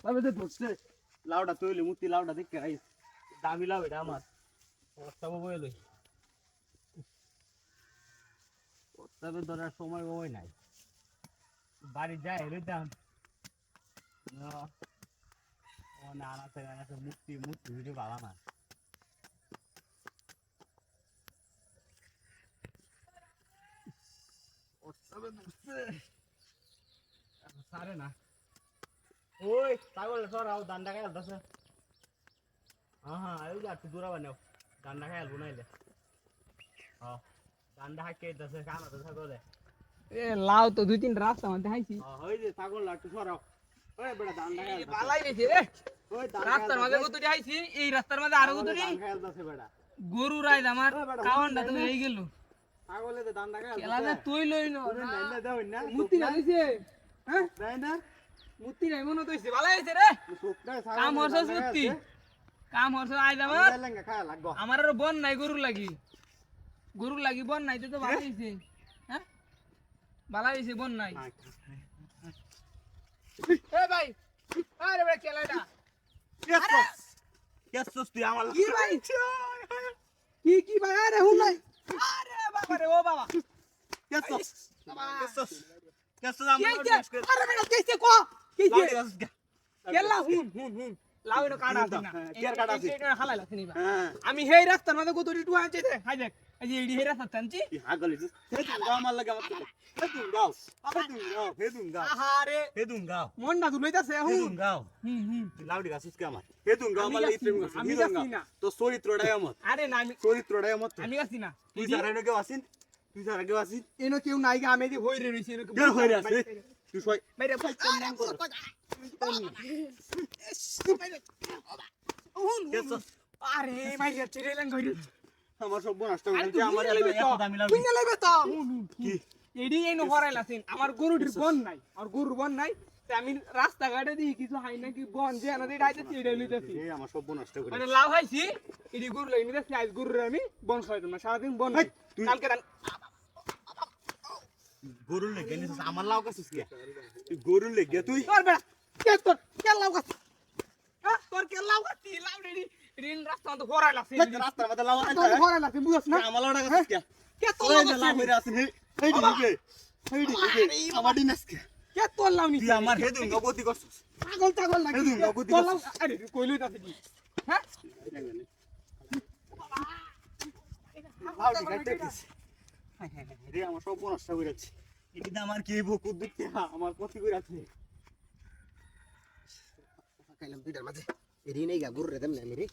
তবে তো ধরছে লাউডা তৈলে মুতি লাউডা দেখে আইস দামি লাউ এটা আমার তবে বইলে তবে ধরার সময় বই নাই বাড়ি যায় রইতাম ও না আনাতে আনাতে মুক্তি মুক্তি ভিডিও ভালো না তবে ধরছে সারে না ওই পাগল সরাও দান্ডা খাই আলতাছে হ্যাঁ এই যে একটু দূরা বানাও দান্ডা খাই আলবো নাইলে হ্যাঁ দান্ডা খাই কে দছে কানা তো ছাগলে এ লাউ তো দুই তিন রাস্তা মধ্যে হাইছি হ্যাঁ ওই যে ছাগল একটু সরাও ওই বড় দান্ডা খাই আলতাছে বালাই গেছে রে ওই রাস্তার মাঝে গুতুরি হাইছি এই রাস্তার মাঝে আরো গুতুরি দান্ডা খাই আলতাছে বড় গরু রাইদ আমার কাওয়ানটা তো হয়ে গেল ছাগলে তো দান্ডা খাই কেলা যে তুই লই ন না দাও না মুতি গাইছে হ্যাঁ তাই না মুতি নাই মনে হইছে বালাই হইছে রে সুকনা কাম হরছ সত্যি কাম হরছ আইজ আমার লেঙ্গা খায় লাগবো আমার আর বন নাই গরুর লাগি বন নাই তো ভালো হইছে হ্যাঁ ভালো হইছে বন নাই এ ভাই আরে ভাই কেলাটা কেসস তুই আমার কি ভাই কি ভাই আরে হুন ভাই আরে বাবা রে ও বাবা কেসস কেসস কেসস কি আমার আরে বেটা কেসে কো কেসে কেলা হুন লাউ এটা কাটা আছে না কেয়ার কাটা আছে এটা হালাই লাগছে নিবা হ্যাঁ আমি হেই রাস্তার মধ্যে কত টু আনছি দে হাই দেখ এই যে এডি হেই রাস্তা টানছি কি হাগলিস হেদুন গাও আমার লাগে আমার হেদুন গাও আহারে হেদুন গাও মনটা দুলাইতাছে হেদুন গাও হুম লাউডি গাছিস কে আমার হেদুন গাও আমার লাগে প্রেম করছিস আমি হেদুন গাছি গাও না তো চরিত্রটাই আমার আরে না আমি চরিত্রটাই আমার আমি গাছি না তুই যারা কেউ আসিন তুই যারা কেউ আসিন এনো কেউ নাই গা আমি দি হই রে রইছি এনো কেন হয়ে আছে তুই সই বাইরে ভাই কোন নাম কর কেসস আরে ভাই চিরেলেন কইরি আমার সব নষ্ট করে দিতে আমার এলাকায় এত দামি লাউ তুই না লাইবে তো কি এডি এনো হরাইলাছিন আমার গরুটির বন নাই আর গরুর বন নাই তে আমি রাস্তা ঘাটে দি কিছু হাই না কি বন যে না দি ডাইতে চিড়ে লইতাছি এই আমার সব নষ্ট করে মানে লাভ হাইছি এডি গরু লাগি নিতে আজ গরুর আমি বন খাইতাম না সারা দিন বন নাই কালকে গরুর লেগে নিছিস আমার লাউ গাছিস কি তুই গরুর লেগে তুই তোর বেড়া কে লাউ গাছ হ্যাঁ তোর কে লাউ গাছ লাউ রেডি রিন রাস্তা তো হরাইলাছি রাস্তার মধ্যে লাউ তোর হরাইলাছি বুঝছ না আমার লাউ গাছিস কি কে তোর ওই লাউ লাউ হইরা আছে হেই দিকে আমার দিনাস কি কে তোর লাউ নি তুই আমার হেদুন গবতি করছিস পাগল লাগি হেদুন গবতি তোর লাউ করছিস আরে কইলই তাতে কি হ্যাঁ লাউ দিকে দিস রে আমার সব নষ্ট করে যাচ্ছে এটা আমার কি বকুত দিতে আমার ক্ষতি করে আছে খাইলাম দুইটার মাঝে এরি নেই গা গরু রে দেম না আমি রে